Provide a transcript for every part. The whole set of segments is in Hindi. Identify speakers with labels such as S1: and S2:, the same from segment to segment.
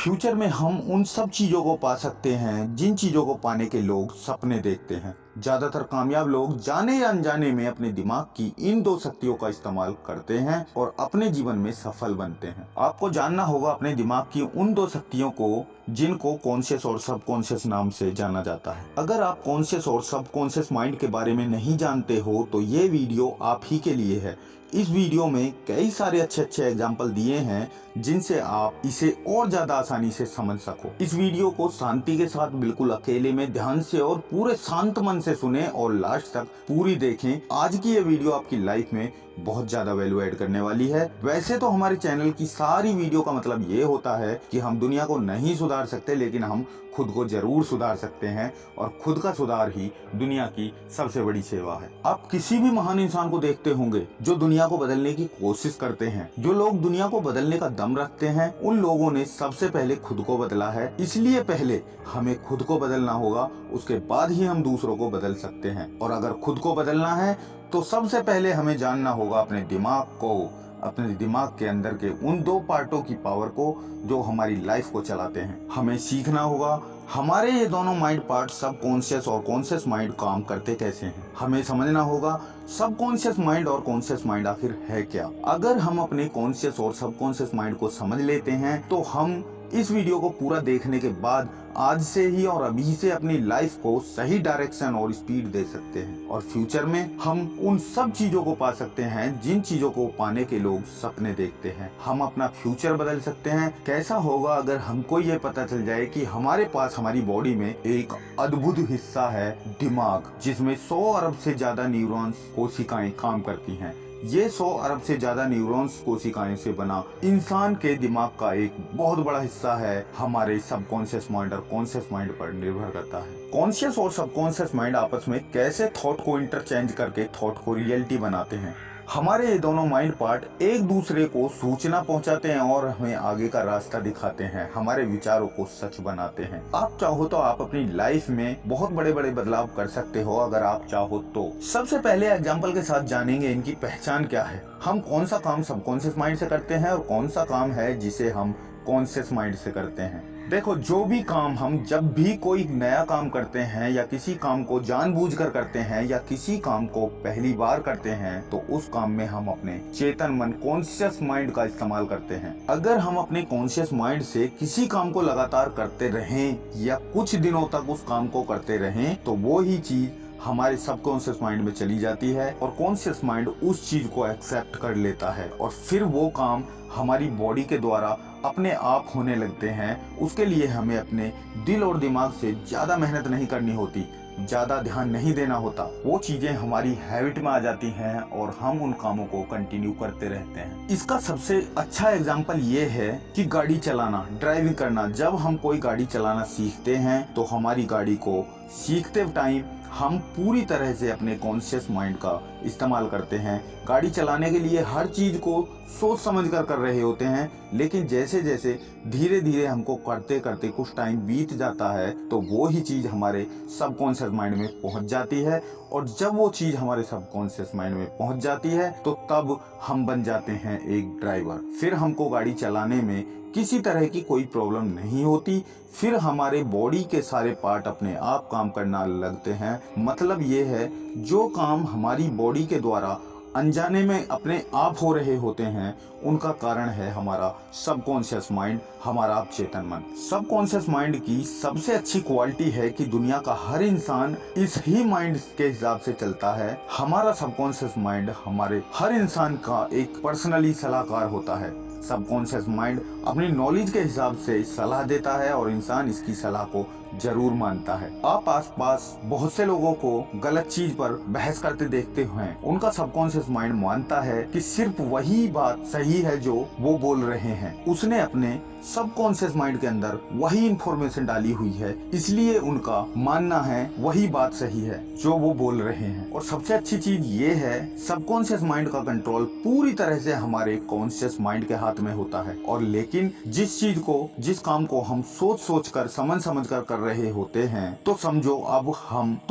S1: फ्यूचर में हम उन सब चीज़ों को पा सकते हैं जिन चीज़ों को पाने के लोग सपने देखते हैं। ज़्यादातर कामयाब लोग जाने या अनजाने में अपने दिमाग की इन दो शक्तियों का इस्तेमाल करते हैं और अपने जीवन में सफल बनते हैं। आपको जानना होगा अपने दिमाग की उन दो शक्तियों को जिनको कॉन्शियस और सबकॉन्शियस नाम से जाना जाता है। अगर आप कॉन्शियस और सबकॉन्शियस माइंड के बारे में नहीं जानते हो तो ये वीडियो आप ही के लिए है। इस वीडियो में कई सारे अच्छे एग्जाम्पल दिए हैं जिनसे आप इसे और ज्यादा आसानी से समझ सको। इस वीडियो को शांति के साथ बिल्कुल अकेले में ध्यान से और पूरे शांत मन से सुने और लास्ट तक पूरी देखें। आज की ये वीडियो आपकी लाइफ में बहुत ज्यादा वैल्यू ऐड करने वाली है। वैसे तो हमारे चैनल की सारी वीडियो का मतलब ये होता है कि हम दुनिया को नहीं सुधार सकते, लेकिन हम खुद को जरूर सुधार सकते हैं और खुद का सुधार ही दुनिया की सबसे बड़ी सेवा है। आप किसी भी महान इंसान को देखते होंगे जो दुनिया को बदलने की कोशिश करते हैं। जो लोग दुनिया को बदलने का दम रखते हैं उन लोगों ने सबसे पहले खुद को बदला है। इसलिए पहले हमें खुद को बदलना होगा, उसके बाद ही हम दूसरों को बदल सकते हैं। और अगर खुद को बदलना है तो सबसे पहले हमें जानना होगा अपने दिमाग को, अपने दिमाग के अंदर के उन दो पार्टों की पावर को जो हमारी लाइफ को चलाते हैं। हमें सीखना होगा हमारे ये दोनों माइंड पार्ट सबकॉन्शियस और कॉन्शियस माइंड काम करते कैसे हैं। हमें समझना होगा सबकॉन्शियस माइंड और कॉन्शियस माइंड आखिर है क्या। अगर हम अपने कॉन्शियस और सबकॉन्शियस माइंड को समझ लेते हैं तो हम इस वीडियो को पूरा देखने के बाद आज से ही और अभी से अपनी लाइफ को सही डायरेक्शन और स्पीड दे सकते हैं और फ्यूचर में हम उन सब चीजों को पा सकते हैं जिन चीजों को पाने के लोग सपने देखते हैं। हम अपना फ्यूचर बदल सकते हैं। कैसा होगा अगर हमको ये पता चल जाए कि हमारे पास हमारी बॉडी में एक अद्भुत हिस्सा है दिमाग, जिसमें 100 अरब से ज्यादा न्यूरॉन्स कोशिकाएं काम करती हैं। ये 100 अरब से ज्यादा न्यूरॉन्स कोशिकाएं से बना इंसान के दिमाग का एक बहुत बड़ा हिस्सा है हमारे सबकॉन्शियस माइंड और कॉन्शियस माइंड पर निर्भर करता है। कॉन्शियस और सबकॉन्शियस माइंड आपस में कैसे थॉट को इंटरचेंज करके थॉट को रियलिटी बनाते हैं। हमारे ये दोनों माइंड पार्ट एक दूसरे को सूचना पहुंचाते हैं और हमें आगे का रास्ता दिखाते हैं, हमारे विचारों को सच बनाते हैं। आप चाहो तो आप अपनी लाइफ में बहुत बड़े बड़े बदलाव कर सकते हो अगर आप चाहो तो। सबसे पहले एग्जांपल के साथ जानेंगे इनकी पहचान क्या है। हम कौन सा काम सबकॉन्शियस माइंड से करते हैं और कौन सा काम है जिसे हम कॉन्शियस माइंड से करते हैं। देखो, जो भी काम हम जब भी कोई नया काम करते हैं या किसी काम को जानबूझकर करते हैं या किसी काम को पहली बार करते हैं तो उस काम में हम अपने चेतन मन कॉन्शियस माइंड का इस्तेमाल करते हैं। अगर हम अपने कॉन्शियस माइंड से किसी काम को लगातार करते रहें या कुछ दिनों तक उस काम को करते रहें तो वो ही चीज हमारे सबकॉन्शियस माइंड में चली जाती है और कॉन्शियस माइंड उस चीज को एक्सेप्ट कर लेता है और फिर वो काम हमारी बॉडी के द्वारा अपने आप होने लगते हैं। उसके लिए हमें अपने दिल और दिमाग से ज्यादा मेहनत नहीं करनी होती, ज्यादा ध्यान नहीं देना होता। वो चीजें हमारी हैबिट में आ जाती हैं और हम उन कामों को कंटिन्यू करते रहते हैं। इसका सबसे अच्छा एग्जांपल ये है कि गाड़ी चलाना, ड्राइविंग करना। जब हम कोई गाड़ी चलाना सीखते हैं तो हमारी गाड़ी को सीखते टाइम हम पूरी तरह से अपने कॉन्शियस माइंड का इस्तेमाल करते हैं। गाड़ी चलाने के लिए हर चीज को सोच समझ कर रहे होते हैं, लेकिन जैसे जैसे धीरे धीरे हमको करते करते कुछ टाइम बीत जाता है तो वो ही चीज हमारे सबकॉन्शियस माइंड में पहुंच जाती है और जब वो चीज हमारे सबकॉन्शियस माइंड में पहुंच जाती है तो तब हम बन जाते हैं एक ड्राइवर। फिर हमको गाड़ी चलाने में किसी तरह की कोई प्रॉब्लम नहीं होती। फिर हमारे बॉडी के सारे पार्ट अपने आप काम करना लगते हैं। मतलब ये है जो काम हमारी बॉडी के द्वारा अनजाने में अपने आप हो रहे होते हैं उनका कारण है हमारा सबकॉन्शियस माइंड, हमारा चेतन मन। सबकॉन्शियस माइंड की सबसे अच्छी क्वालिटी है कि दुनिया का हर इंसान इस ही माइंड के हिसाब से चलता है। हमारा सबकॉन्शियस माइंड हमारे हर इंसान का एक पर्सनली सलाहकार होता है। सबकॉन्शियस माइंड अपनी नॉलेज के हिसाब से सलाह देता है और इंसान इसकी सलाह को जरूर मानता है। आप आसपास बहुत से लोगों को गलत चीज पर बहस करते देखते हैं। उनका सबकॉन्शियस माइंड मानता है कि सिर्फ वही बात सही है जो वो बोल रहे हैं। उसने अपने सबकॉन्शियस माइंड के अंदर वही इंफॉर्मेशन डाली हुई है, इसलिए उनका मानना है वही बात सही है जो वो बोल रहे हैं। और सबसे अच्छी चीज ये है सबकॉन्शियस माइंड का कंट्रोल पूरी तरह से हमारे कॉन्शियस माइंड के हाथ में होता है। और लेकिन जिस चीज को, जिस काम को हम सोच कर समझ कर रहे होते हैं तो समझो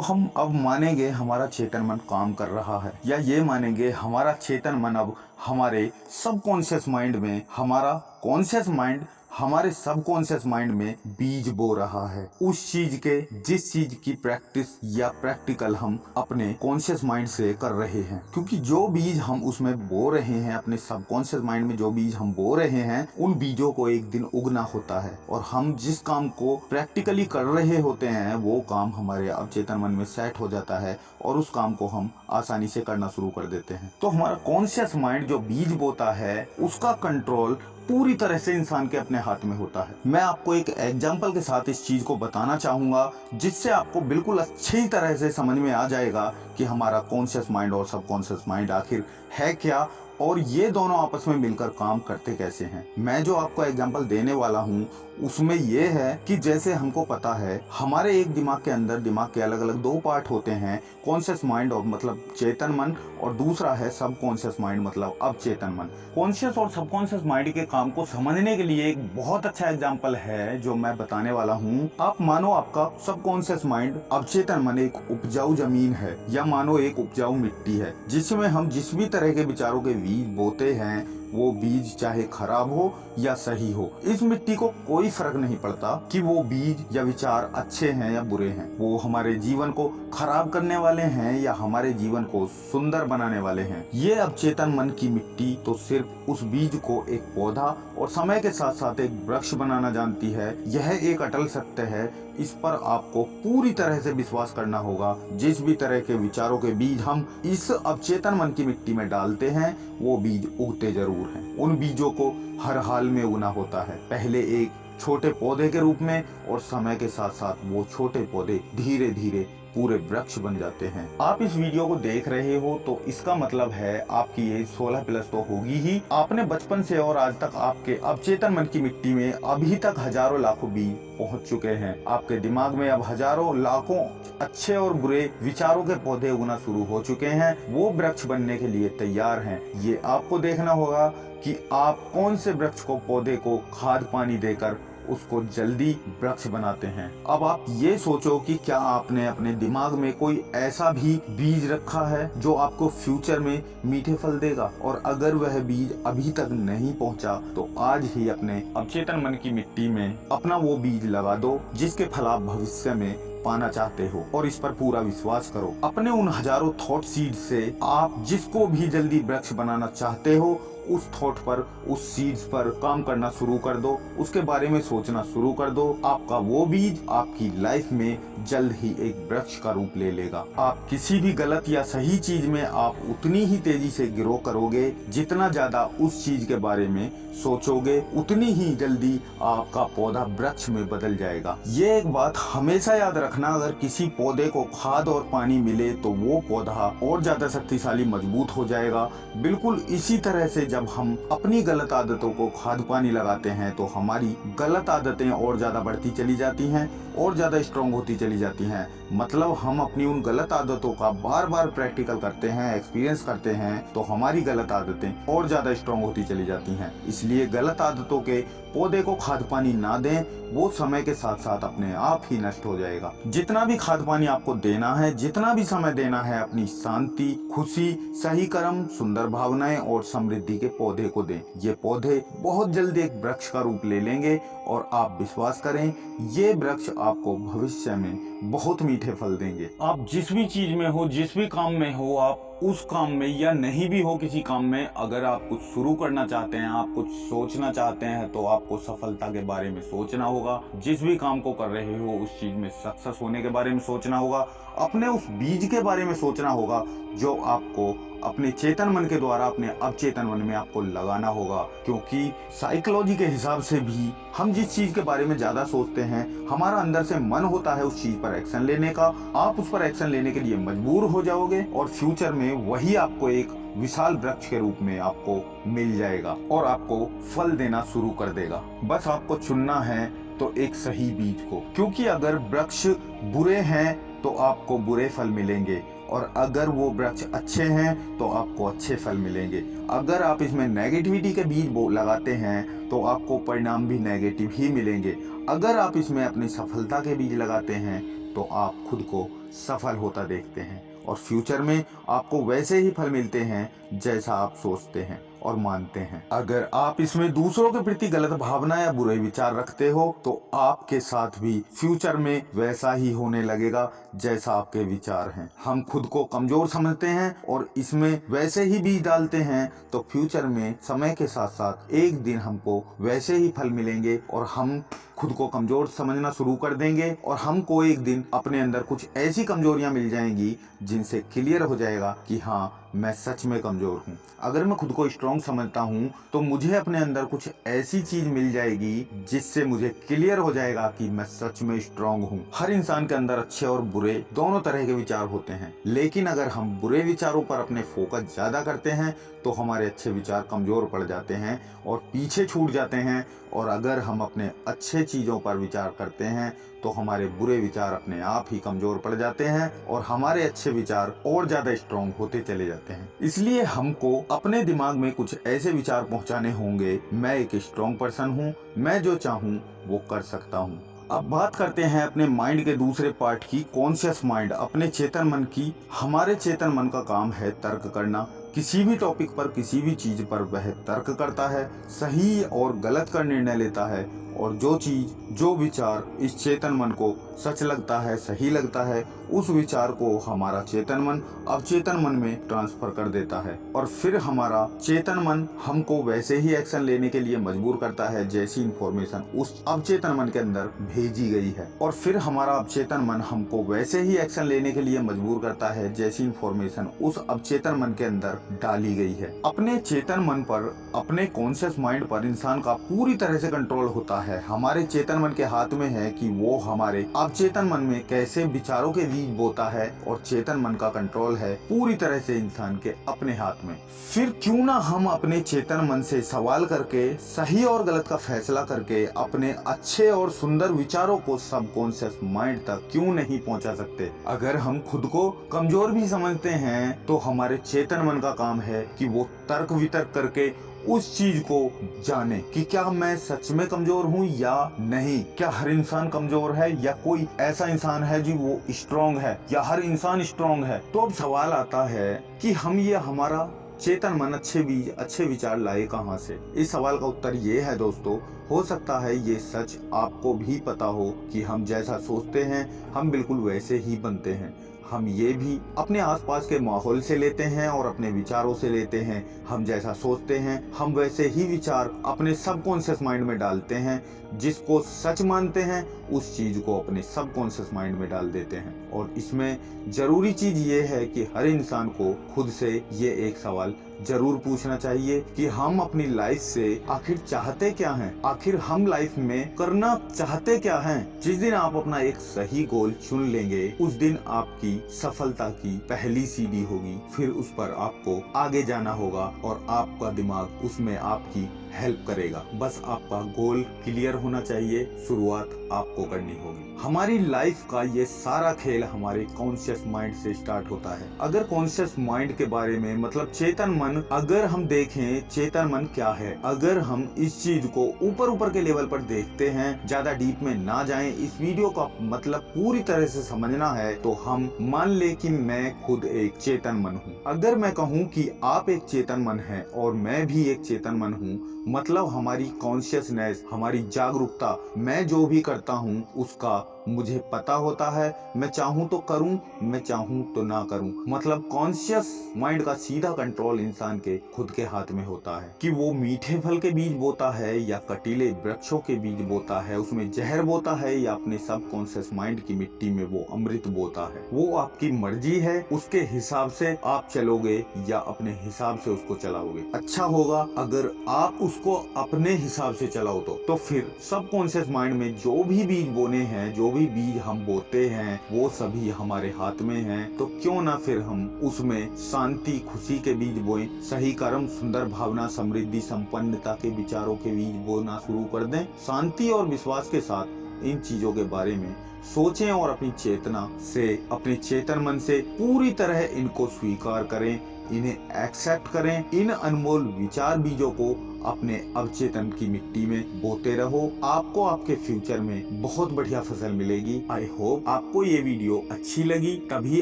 S1: हम अब मानेंगे हमारा चेतन मन काम कर रहा है, या ये मानेंगे हमारा चेतन मन अब हमारे सबकॉन्शियस माइंड में, हमारा कॉन्शियस माइंड हमारे सबकॉन्शियस माइंड में बीज बो रहा है उस चीज के, जिस चीज की प्रैक्टिस या प्रैक्टिकल हम अपने कॉन्शियस माइंड से कर रहे हैं। क्योंकि जो बीज हम उसमें बो रहे हैं, अपने सबकॉन्शियस माइंड में जो बीज हम बो रहे हैं, उन बीजों को एक दिन उगना होता है और हम जिस काम को प्रैक्टिकली कर रहे होते हैं वो काम हमारे अवचेतन मन में सेट हो जाता है और उस काम को हम आसानी से करना शुरू कर देते हैं। तो हमारा कॉन्शियस माइंड जो बीज बोता है उसका कंट्रोल पूरी तरह से इंसान के अपने हाथ में होता है। मैं आपको एक एग्जाम्पल के साथ इस चीज को बताना चाहूंगा जिससे आपको बिल्कुल अच्छी तरह से समझ में आ जाएगा कि हमारा कॉन्शियस माइंड और सबकॉन्शियस माइंड आखिर है क्या और ये दोनों आपस में मिलकर काम करते कैसे हैं। मैं जो आपको एग्जांपल देने वाला हूँ उसमें ये है कि जैसे हमको पता है हमारे एक दिमाग के अंदर दिमाग के अलग अलग दो पार्ट होते हैं, कॉन्शियस माइंड और मतलब चेतन मन, और दूसरा है सबकॉन्शियस माइंड मतलब अवचेतन मन। कॉन्शियस और सबकॉन्शियस माइंड के काम को समझने के लिए एक बहुत अच्छा एग्जाम्पल है जो मैं बताने वाला हूँ। आप मानो आपका सबकॉन्शियस माइंड अवचेतन मन एक उपजाऊ जमीन है या मानो एक उपजाऊ मिट्टी है जिसमें हम जिस भी तरह के विचारों के बीज बोते हैं वो बीज चाहे खराब हो या सही हो, इस मिट्टी को कोई फर्क नहीं पड़ता कि वो बीज या विचार अच्छे हैं या बुरे हैं, वो हमारे जीवन को खराब करने वाले हैं या हमारे जीवन को सुंदर बनाने वाले हैं। ये अवचेतन मन की मिट्टी तो सिर्फ उस बीज को एक पौधा और समय के साथ साथ एक वृक्ष बनाना जानती है। यह एक अटल सत्य है, इस पर आपको पूरी तरह से विश्वास करना होगा। जिस भी तरह के विचारों के बीज हम इस अवचेतन मन की मिट्टी में डालते हैं वो बीज उगते जरूर हैं। उन बीजों को हर हाल में उगना होता है, पहले एक छोटे पौधे के रूप में और समय के साथ साथ वो छोटे पौधे धीरे धीरे पूरे वृक्ष बन जाते हैं। आप इस वीडियो को देख रहे हो तो इसका मतलब है आपकी एज 16 प्लस तो होगी ही। आपने बचपन से और आज तक आपके अवचेतन मन की मिट्टी में अभी तक हजारों लाखों बीज पहुंच चुके हैं। आपके दिमाग में अब हजारों लाखों अच्छे और बुरे विचारों के पौधे उगना शुरू हो चुके हैं, वो वृक्ष बनने के लिए तैयार हैं। ये आपको देखना होगा कि आप कौन से वृक्ष को, पौधे को खाद पानी देकर उसको जल्दी वृक्ष बनाते हैं। अब आप ये सोचो कि क्या आपने अपने दिमाग में कोई ऐसा भी बीज रखा है जो आपको फ्यूचर में मीठे फल देगा, और अगर वह बीज अभी तक नहीं पहुंचा तो आज ही अपने अवचेतन मन की मिट्टी में अपना वो बीज लगा दो जिसके फल आप भविष्य में पाना चाहते हो, और इस पर पूरा विश्वास करो। अपने उन हजारों थॉट सीड से आप जिसको भी जल्दी वृक्ष बनाना चाहते हो उस थॉट पर, उस सीड्स पर काम करना शुरू कर दो, उसके बारे में सोचना शुरू कर दो। आपका वो बीज आपकी लाइफ में जल्द ही एक वृक्ष का रूप ले लेगा। आप किसी भी गलत या सही चीज में आप उतनी ही तेजी से ग्रो करोगे, जितना ज्यादा उस चीज के बारे में सोचोगे उतनी ही जल्दी आपका पौधा वृक्ष में बदल जाएगा। ये एक बात हमेशा याद रखना, अगर किसी पौधे को खाद और पानी मिले तो वो पौधा और ज्यादा शक्तिशाली मजबूत हो जाएगा। बिल्कुल इसी तरह से जब हम अपनी गलत आदतों को खाद पानी लगाते हैं तो हमारी गलत आदतें और ज्यादा बढ़ती चली जाती हैं और ज्यादा स्ट्रांग होती चली जाती हैं। मतलब हम अपनी उन गलत आदतों का बार बार प्रैक्टिकल करते हैं, एक्सपीरियंस करते हैं, तो हमारी गलत आदतें और ज्यादा स्ट्रांग होती चली जाती हैं। इसलिए गलत आदतों के पौधे को खाद पानी ना दें, वो समय के साथ साथ अपने आप ही नष्ट हो जाएगा। जितना भी खाद पानी आपको देना है, जितना भी समय देना है, अपनी शांति, खुशी, सही कर्म, सुंदर भावनाएं और समृद्धि के पौधे को दें। ये पौधे बहुत जल्दी एक वृक्ष का रूप ले लेंगे और आप विश्वास करें ये वृक्ष आपको भविष्य में बहुत मीठे फल देंगे। आप जिस भी चीज में हो, जिस भी काम में हो, आप उस काम में या नहीं भी हो किसी काम में, अगर आप कुछ शुरू करना चाहते हैं, आप कुछ सोचना चाहते हैं तो आपको सफलता के बारे में सोचना होगा। जिस भी काम को कर रहे हो उस चीज में सक्सेस होने के बारे में सोचना होगा। अपने उस बीज के बारे में सोचना होगा जो आपको अपने चेतन मन के द्वारा अपने अवचेतन मन में आपको लगाना होगा। क्योंकि साइकोलॉजी के हिसाब से भी हम जिस चीज के बारे में ज्यादा सोचते हैं, हमारा अंदर से मन होता है उस चीज पर एक्शन लेने का। आप उस पर एक्शन लेने के लिए मजबूर हो जाओगे और फ्यूचर में वही आपको एक विशाल वृक्ष के रूप में आपको मिल जाएगा और आपको फल देना शुरू कर देगा। बस आपको चुनना है तो एक सही बीज को, क्योंकि अगर वृक्ष बुरे हैं तो आपको बुरे फल मिलेंगे और अगर वो वृक्ष अच्छे हैं तो आपको अच्छे फल मिलेंगे। अगर आप इसमें नेगेटिविटी के बीज लगाते हैं तो आपको परिणाम भी नेगेटिव ही मिलेंगे। अगर आप इसमें अपनी सफलता के बीज लगाते हैं तो आप खुद को सफल होता देखते हैं और फ्यूचर में आपको वैसे ही फल मिलते हैं जैसा आप सोचते हैं और मानते हैं। अगर आप इसमें दूसरों के प्रति गलत भावना या बुरे विचार रखते हो तो आपके साथ भी फ्यूचर में वैसा ही होने लगेगा जैसा आपके विचार हैं। हम खुद को कमजोर समझते हैं और इसमें वैसे ही बीज डालते हैं तो फ्यूचर में समय के साथ साथ एक दिन हमको वैसे ही फल मिलेंगे और हम खुद को कमजोर समझना शुरू कर देंगे और हमको एक दिन अपने अंदर कुछ ऐसी कमजोरियां मिल जाएंगी जिनसे क्लियर हो जाएगा कि हाँ, मैं सच में कमजोर हूँ। अगर मैं खुद को स्ट्रांग समझता हूँ तो मुझे अपने अंदर कुछ ऐसी चीज मिल जाएगी जिससे मुझे क्लियर हो जाएगा कि मैं सच में स्ट्रांग हूँ। हर इंसान के अंदर अच्छे और बुरे दोनों तरह के विचार होते हैं, लेकिन अगर हम बुरे विचारों पर अपने फोकस ज्यादा करते हैं तो हमारे अच्छे विचार कमजोर पड़ जाते हैं और पीछे छूट जाते हैं। और अगर हम अपने अच्छे चीजों पर विचार करते हैं तो हमारे बुरे विचार अपने आप ही कमजोर पड़ जाते हैं और हमारे अच्छे विचार और ज्यादा स्ट्रांग होते चले जाते हैं। इसलिए हमको अपने दिमाग में कुछ ऐसे विचार पहुंचाने होंगे, मैं एक स्ट्रांग पर्सन हूँ, मैं जो चाहूँ वो कर सकता हूँ। अब बात करते हैं अपने माइंड के दूसरे पार्ट की, कॉन्शियस माइंड, अपने चेतन मन की। हमारे चेतन मन का काम है तर्क करना। किसी भी टॉपिक पर, किसी भी चीज पर वह तर्क करता है, सही और गलत का निर्णय लेता है और जो चीज, जो विचार इस चेतन मन को सच लगता है, सही लगता है, उस विचार को हमारा चेतन मन अवचेतन मन में ट्रांसफर कर देता है और फिर हमारा चेतन मन हमको वैसे ही एक्शन लेने के लिए मजबूर करता है जैसी इंफॉर्मेशन उस अवचेतन मन के अंदर भेजी गई है। और फिर हमारा अवचेतन मन हमको वैसे ही एक्शन लेने के लिए मजबूर करता है जैसी इंफॉर्मेशन उस अवचेतन मन के अंदर डाली गई है। अपने चेतन मन पर, अपने कॉन्शियस माइंड पर इंसान का पूरी तरह से कंट्रोल होता है। हमारे चेतन मन के हाथ में है कि वो हमारे अवचेतन मन में कैसे विचारों के बीज बोता है और चेतन मन का कंट्रोल है पूरी तरह से इंसान के अपने हाथ में। फिर क्यों ना हम अपने चेतन मन से सवाल करके, सही और गलत का फैसला करके अपने अच्छे और सुंदर विचारों को सबकॉन्शियस माइंड तक क्यों नहीं पहुंचा सकते। अगर हम खुद को कमजोर भी समझते हैं तो हमारे चेतन मन का काम है कि वो तर्क वितर्क करके उस चीज को जाने कि क्या मैं सच में कमजोर हूँ या नहीं। क्या हर इंसान कमजोर है या कोई ऐसा इंसान है जी वो स्ट्रांग है, या हर इंसान स्ट्रांग है। तो अब सवाल आता है कि हम ये हमारा चेतन मन अच्छे बीज, अच्छे विचार लाए कहाँ से। इस सवाल का उत्तर ये है दोस्तों, हो सकता है ये सच आपको भी पता हो कि हम जैसा सोचते हैं हम बिल्कुल वैसे ही बनते हैं। हम ये भी अपने आसपास के माहौल से लेते हैं और अपने विचारों से लेते हैं। हम जैसा सोचते हैं हम वैसे ही विचार अपने सबकॉन्शियस माइंड में डालते हैं। जिसको सच मानते हैं उस चीज को अपने सबकॉन्शियस माइंड में डाल देते हैं। और इसमें जरूरी चीज ये है कि हर इंसान को खुद से ये एक सवाल जरूर पूछना चाहिए कि हम अपनी लाइफ से आखिर चाहते क्या हैं, आखिर हम लाइफ में करना चाहते क्या हैं। जिस दिन आप अपना एक सही गोल चुन लेंगे उस दिन आपकी सफलता की पहली सीढ़ी होगी। फिर उस पर आपको आगे जाना होगा और आपका दिमाग उसमें आपकी हेल्प करेगा। बस आपका गोल क्लियर होना चाहिए, शुरुआत आपको करनी होगी। हमारी लाइफ का ये सारा खेल हमारे कॉन्शियस माइंड से स्टार्ट होता है। अगर कॉन्शियस माइंड के बारे में मतलब चेतन मन अगर हम देखें, चेतन मन क्या है, अगर हम इस चीज को ऊपर ऊपर के लेवल पर देखते हैं, ज्यादा डीप में ना जाएं, इस वीडियो का मतलब पूरी तरह से समझना है तो हम मान ले कि मैं खुद एक चेतन मन हूँ। अगर मैं कहूँ कि आप एक चेतन मन है और मैं भी एक चेतन मन हूँ, मतलब हमारी कॉन्शियसनेस, हमारी जागरूकता, मैं जो भी करता हूँ उसका मुझे पता होता है। मैं चाहूँ तो करूँ, मैं चाहूँ तो ना करूँ। मतलब कॉन्शियस माइंड का सीधा कंट्रोल इंसान के खुद के हाथ में होता है कि वो मीठे फल के बीज बोता है या कटीले वृक्षों के बीज बोता है, उसमें जहर बोता है या अपने सब कॉन्शियस माइंड की मिट्टी में वो अमृत बोता है। वो आपकी मर्जी है, उसके हिसाब से आप चलोगे या अपने हिसाब से उसको चलाओगे। अच्छा होगा अगर आप उसको अपने हिसाब से चलाओ तो फिर सब कॉन्शियस माइंड में जो भी बीज बोने हैं, जो भी बीज हम बोते हैं वो सभी हमारे हाथ में हैं। तो क्यों ना फिर हम उसमें शांति, खुशी के बीज बोएं, सही कर्म, सुंदर भावना, समृद्धि, संपन्नता के विचारों के बीज बोना शुरू कर दें। शांति और विश्वास के साथ इन चीजों के बारे में सोचें और अपनी चेतना से, अपने चेतन मन से पूरी तरह इनको स्वीकार करें, इन्हें एक्सेप्ट करें। इन अनमोल विचार बीजों को अपने अवचेतन की मिट्टी में बोते रहो। आपको आपके फ्यूचर में बहुत बढ़िया फसल मिलेगी। आई होप आपको ये वीडियो अच्छी लगी, तभी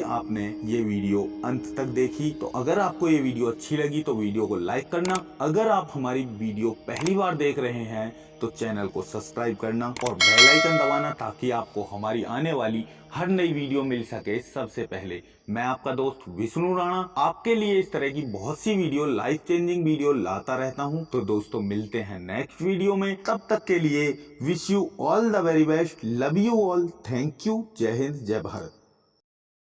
S1: आपने ये वीडियो अंत तक देखी। तो अगर आपको ये वीडियो अच्छी लगी तो वीडियो को लाइक करना। अगर आप हमारी वीडियो पहली बार देख रहे हैं तो चैनल को सब्सक्राइब करना और बेल आइकन दबाना, ताकि आपको हमारी आने वाली हर नई वीडियो मिल सके सबसे पहले। मैं आपका दोस्त विष्णु राणा आपके लिए इस तरह की बहुत सी वीडियो, लाइफ चेंजिंग वीडियो लाता रहता हूं। तो दोस्तों मिलते हैं नेक्स्ट वीडियो में, तब तक के लिए wish you all the very best, love you all, thank you, जय हिंद, जय भारत।